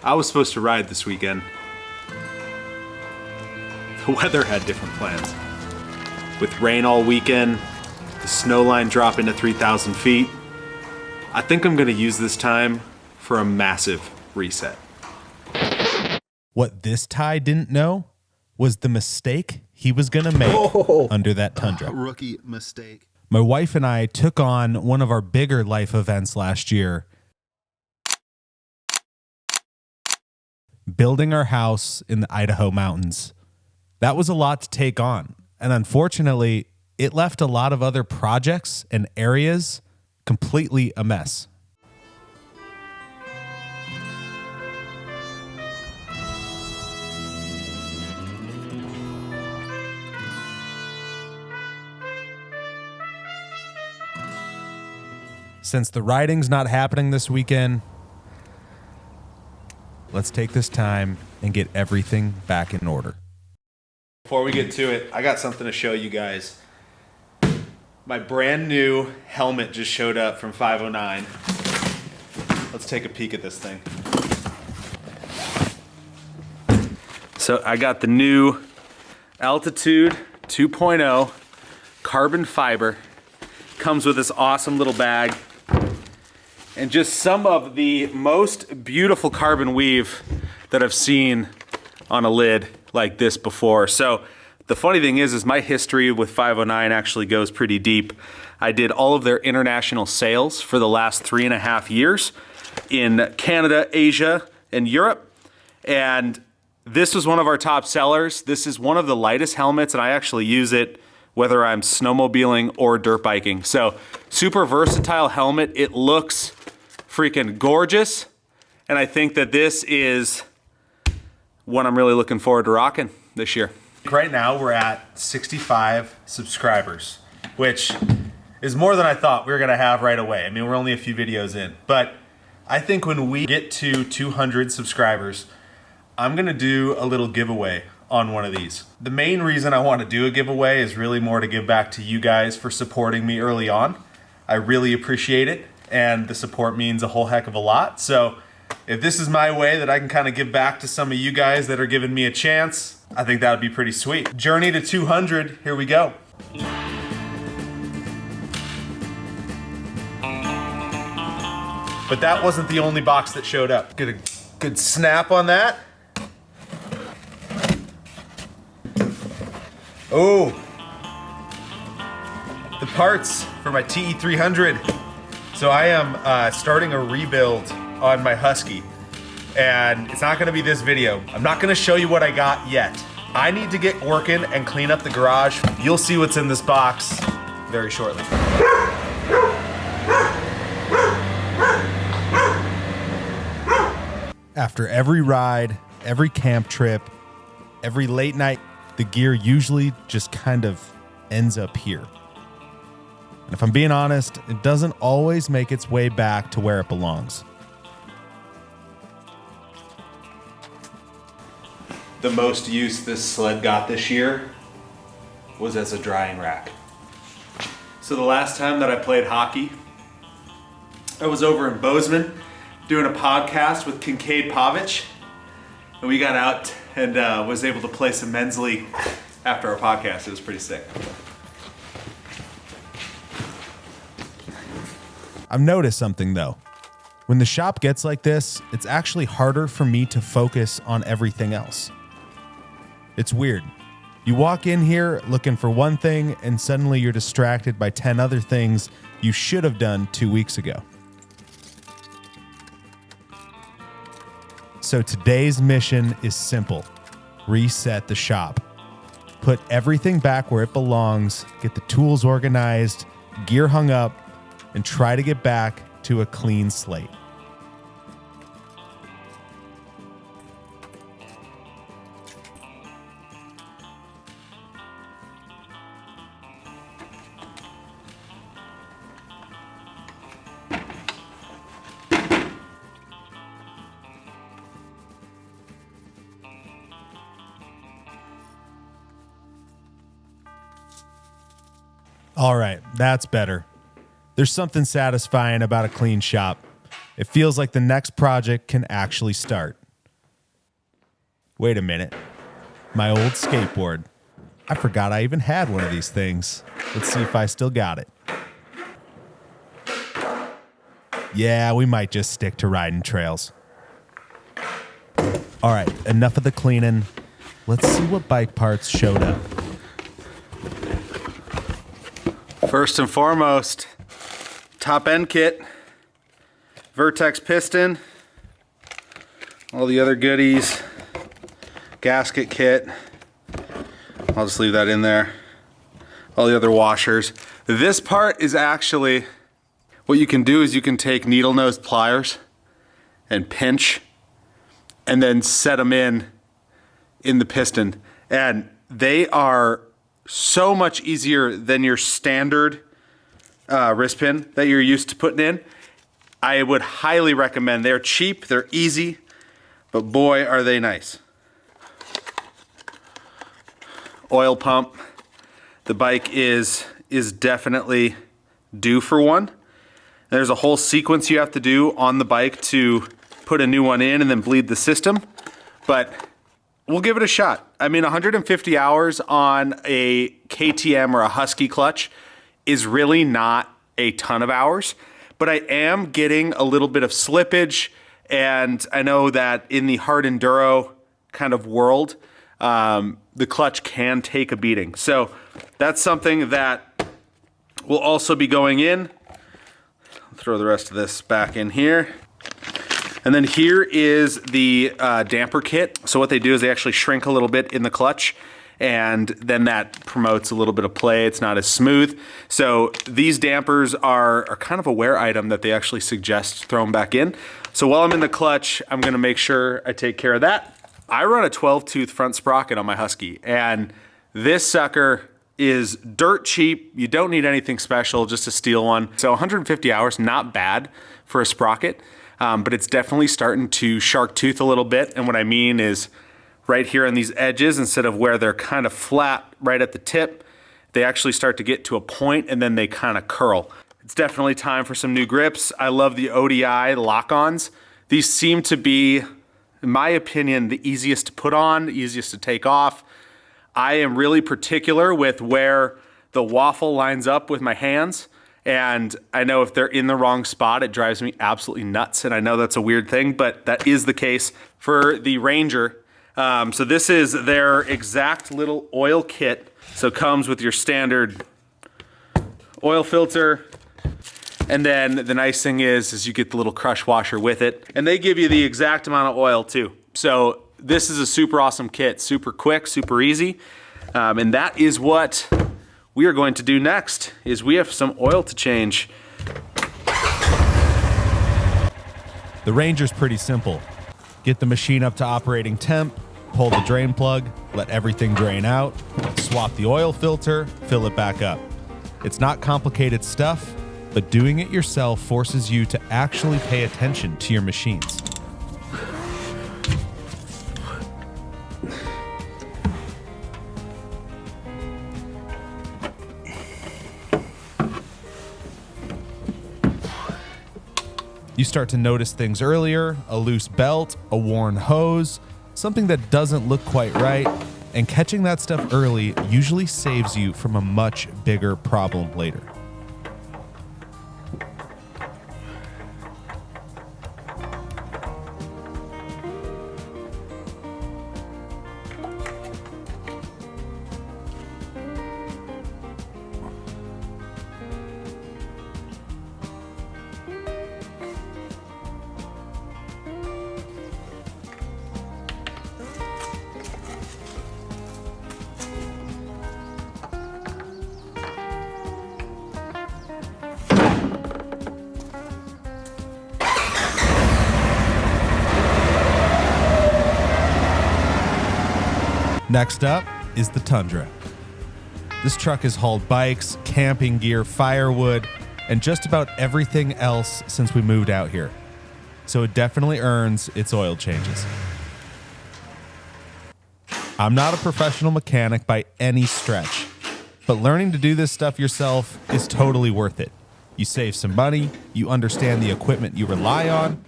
I was supposed to ride this weekend. The weather had different plans. With rain all weekend, the snow line dropping to 3,000 feet, I think I'm gonna use this time for a massive reset. What this Ty didn't know was the mistake he was gonna make under that Tundra. Rookie mistake. My wife and I took on one of our bigger life events last year, building our house in the Idaho mountains. That was a lot to take on, and unfortunately, it left a lot of other projects and areas completely a mess. Since the riding's not happening this weekend, let's take this time and get everything back in order. Before we get to it, I got something to show you guys. My brand new helmet just showed up from 509. Let's take a peek at this thing. So I got the new Altitude 2.0 carbon fiber. Comes with this awesome little bag. And just some of the most beautiful carbon weave that I've seen on a lid like this before. So the funny thing is my history with 509 actually goes pretty deep. I did all of their international sales for the last 3.5 years in Canada, Asia, and Europe. And this was one of our top sellers. This is one of the lightest helmets, and I actually use it whether I'm snowmobiling or dirt biking. So super versatile helmet. It looks freaking gorgeous. And I think that this is what I'm really looking forward to rocking this year. Right now we're at 65 subscribers, which is more than I thought we were gonna have right away. I mean, we're only a few videos in, but I think when we get to 200 subscribers, I'm gonna do a little giveaway on one of these. The main reason I want to do a giveaway is really more to give back to you guys for supporting me early on. I really appreciate it, and the support means a whole heck of a lot. So if this is my way that I can kind of give back to some of you guys that are giving me a chance, I think that would be pretty sweet. Journey to 200, here we go. But that wasn't the only box that showed up. Get a good snap on that. Oh, the parts for my TE300. So I am starting a rebuild on my Husky, and it's not gonna be this video. I'm not gonna show you what I got yet. I need to get working and clean up the garage. You'll see what's in this box very shortly. After every ride, every camp trip, every late night, the gear usually just kind of ends up here. And if I'm being honest, it doesn't always make its way back to where it belongs. The most use this sled got this year was as a drying rack. So the last time that I played hockey, I was over in Bozeman doing a podcast with Kincaid Povich, and we got out and was able to play some men's league after our podcast. It was pretty sick. I've noticed something though. When the shop gets like this, it's actually harder for me to focus on everything else. It's weird. You walk in here looking for one thing, and suddenly you're distracted by 10 other things you should have done 2 weeks ago. So today's mission is simple. Reset the shop. Put everything back where it belongs, get the tools organized, gear hung up, and try to get back to a clean slate. All right, that's better. There's something satisfying about a clean shop. It feels like the next project can actually start. Wait a minute. My old skateboard. I forgot I even had one of these things. Let's see if I still got it. Yeah, we might just stick to riding trails. All right, enough of the cleaning. Let's see what bike parts showed up. First and foremost, top end kit, Vertex piston, all the other goodies, gasket kit. I'll just leave that in there. All the other washers. This part is actually, what you can do is you can take needle nose pliers and pinch and then set them in the piston. And they are so much easier than your standard wrist pin that you're used to putting in. I would highly recommend. They're cheap, they're easy, but boy, are they nice. Oil pump. The bike is definitely due for one. There's a whole sequence you have to do on the bike to put a new one in and then bleed the system, but we'll give it a shot. I mean, 150 hours on a KTM or a Husky clutch is really not a ton of hours, but I am getting a little bit of slippage, and I know that in the hard enduro kind of world, the clutch can take a beating. So that's something that will also be going in. I'll throw the rest of this back in here. And then here is the damper kit. So what they do is they actually shrink a little bit in the clutch, and then that promotes a little bit of play. It's not as smooth. So these dampers are kind of a wear item that they actually suggest throwing back in. So while I'm in the clutch, I'm gonna make sure I take care of that. I run a 12-tooth front sprocket on my Husky, and this sucker is dirt cheap. You don't need anything special, just a steel one. So 150 hours, not bad for a sprocket. But it's definitely starting to shark tooth a little bit. And what I mean is right here on these edges, instead of where they're kind of flat right at the tip, they actually start to get to a point and then they kind of curl. It's definitely time for some new grips. I love the ODI lock-ons. These seem to be, in my opinion, the easiest to put on, the easiest to take off. I am really particular with where the waffle lines up with my hands. And I know if they're in the wrong spot, it drives me absolutely nuts. And I know that's a weird thing, but that is the case for the Ranger. So this is their exact little oil kit. So it comes with your standard oil filter. And then the nice thing is you get the little crush washer with it. And they give you the exact amount of oil too. So this is a super awesome kit, super quick, super easy. And that is what we are going to do next, is we have some oil to change. The Ranger's pretty simple. Get the machine up to operating temp, pull the drain plug, let everything drain out, swap the oil filter, fill it back up. It's not complicated stuff, but doing it yourself forces you to actually pay attention to your machines. You start to notice things earlier, a loose belt, a worn hose, something that doesn't look quite right, and catching that stuff early usually saves you from a much bigger problem later. Next up is the Tundra. This truck has hauled bikes, camping gear, firewood, and just about everything else since we moved out here. So it definitely earns its oil changes. I'm not a professional mechanic by any stretch, but learning to do this stuff yourself is totally worth it. You save some money, you understand the equipment you rely on,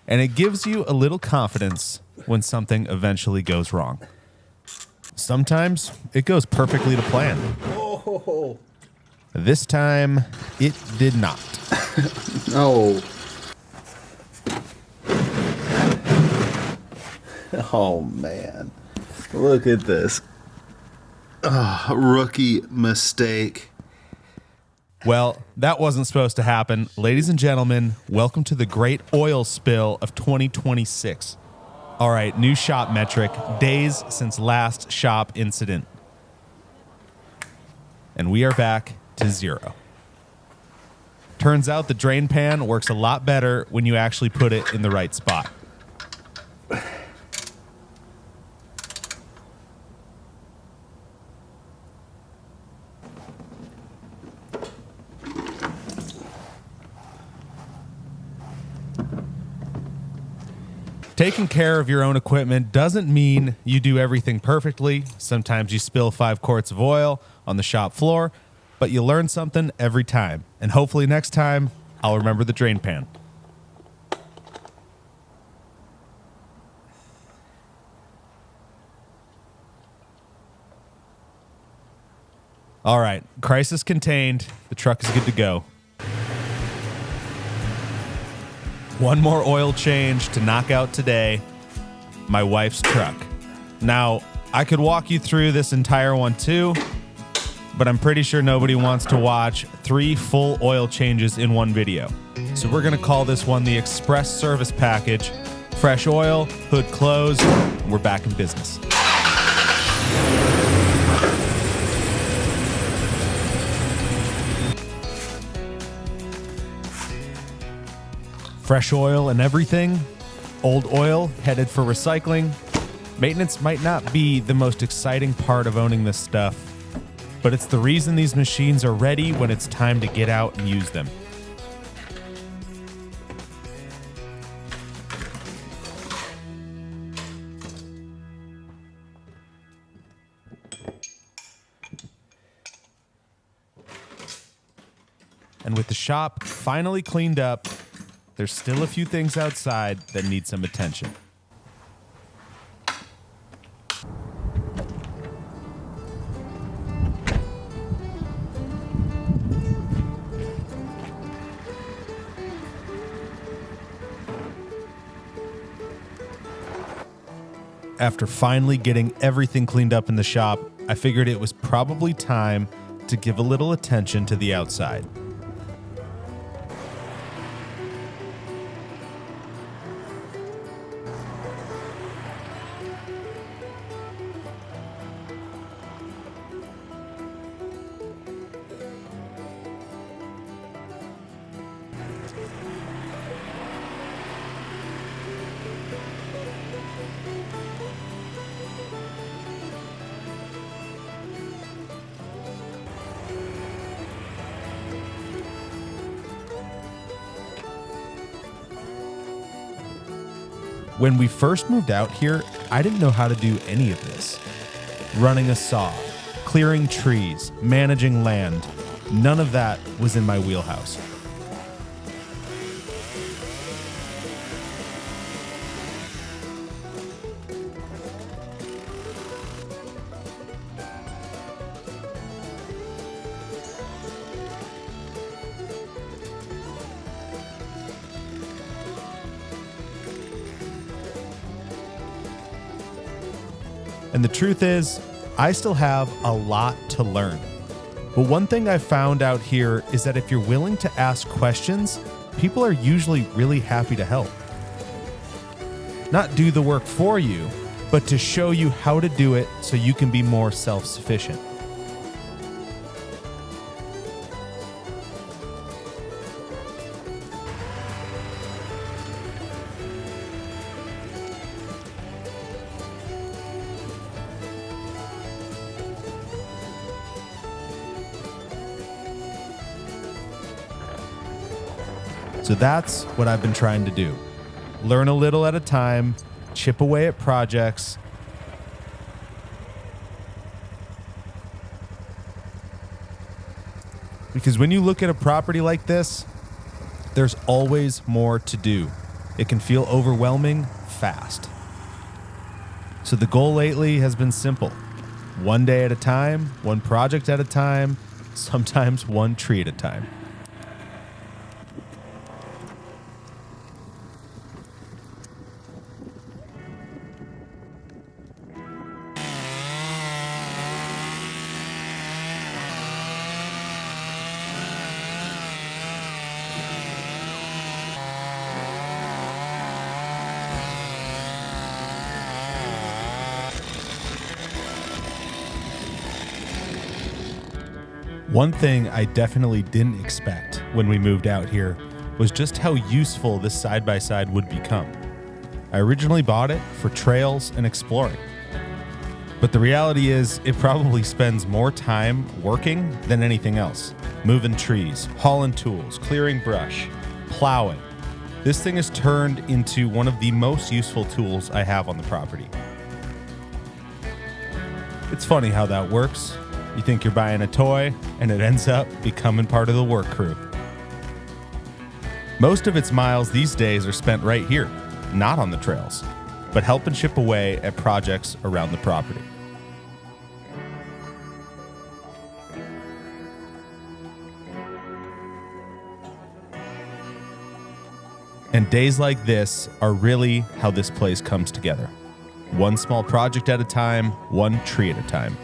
and it gives you a little confidence when something eventually goes wrong. Sometimes it goes perfectly to plan. Oh, This time, it did not. no. Oh, man. Look at this. Rookie mistake. Well, that wasn't supposed to happen. Ladies and gentlemen, welcome to the great oil spill of 2026. All right, new shop metric, days since last shop incident. And we are back to 0. Turns out the drain pan works a lot better when you actually put it in the right spot. Taking care of your own equipment doesn't mean you do everything perfectly. Sometimes you spill 5 quarts of oil on the shop floor, but you learn something every time. And hopefully next time, I'll remember the drain pan. All right, crisis contained. The truck is good to go. One more oil change to knock out today. My wife's truck. Now, I could walk you through this entire one too, but I'm pretty sure nobody wants to watch 3 full oil changes in one video. So we're gonna call this one the Express Service Package. Fresh oil, hood closed, and we're back in business. Fresh oil and everything. Old oil headed for recycling. Maintenance might not be the most exciting part of owning this stuff, but it's the reason these machines are ready when it's time to get out and use them. And with the shop finally cleaned up, there's still a few things outside that need some attention. After finally getting everything cleaned up in the shop, I figured it was probably time to give a little attention to the outside. When we first moved out here, I didn't know how to do any of this. Running a saw, clearing trees, managing land, none of that was in my wheelhouse. And the truth is, I still have a lot to learn. But one thing I found out here is that if you're willing to ask questions, people are usually really happy to help. Not do the work for you, but to show you how to do it so you can be more self-sufficient. So that's what I've been trying to do. Learn a little at a time, chip away at projects, because when you look at a property like this, there's always more to do. It can feel overwhelming fast. So the goal lately has been simple. One day at a time, one project at a time, sometimes one tree at a time. One thing I definitely didn't expect when we moved out here was just how useful this side-by-side would become. I originally bought it for trails and exploring. But the reality is it probably spends more time working than anything else. Moving trees, hauling tools, clearing brush, plowing. This thing has turned into one of the most useful tools I have on the property. It's funny how that works. You think you're buying a toy, and it ends up becoming part of the work crew. Most of its miles these days are spent right here, not on the trails, but helping chip away at projects around the property. And days like this are really how this place comes together. One small project at a time, one tree at a time.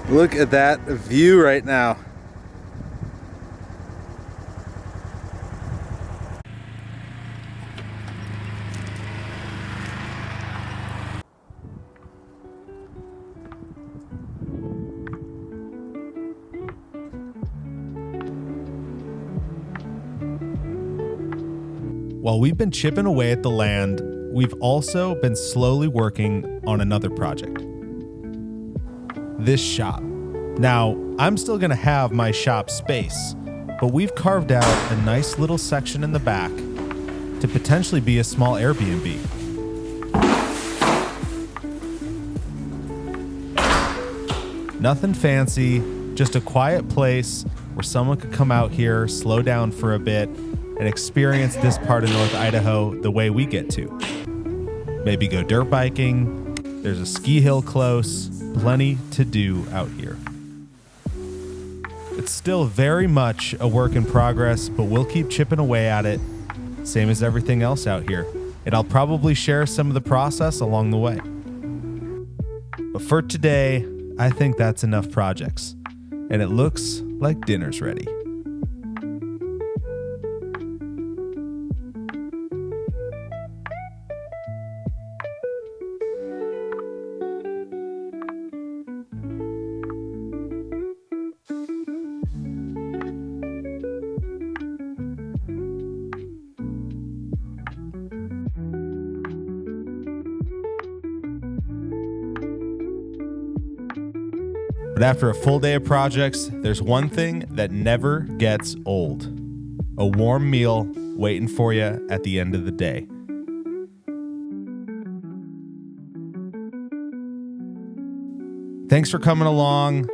Look at that view right now. While we've been chipping away at the land, we've also been slowly working on another project. This shop. Now, I'm still going to have my shop space, but we've carved out a nice little section in the back to potentially be a small Airbnb. Nothing fancy, just a quiet place where someone could come out here, slow down for a bit, and experience this part of North Idaho the way we get to. Maybe go dirt biking. There's a ski hill close. Plenty to do out here. It's still very much a work in progress, but we'll keep chipping away at it, same as everything else out here. And I'll probably share some of the process along the way. But for today, I think that's enough projects. And it looks like dinner's ready. But after a full day of projects, there's one thing that never gets old. A warm meal waiting for you at the end of the day. Thanks for coming along.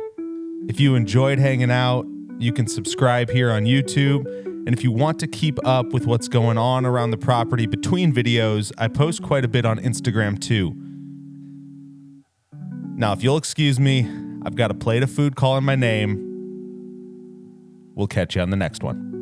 If you enjoyed hanging out, you can subscribe here on YouTube. And if you want to keep up with what's going on around the property between videos, I post quite a bit on Instagram too. Now, if you'll excuse me, I've got a plate of food calling my name. We'll catch you on the next one.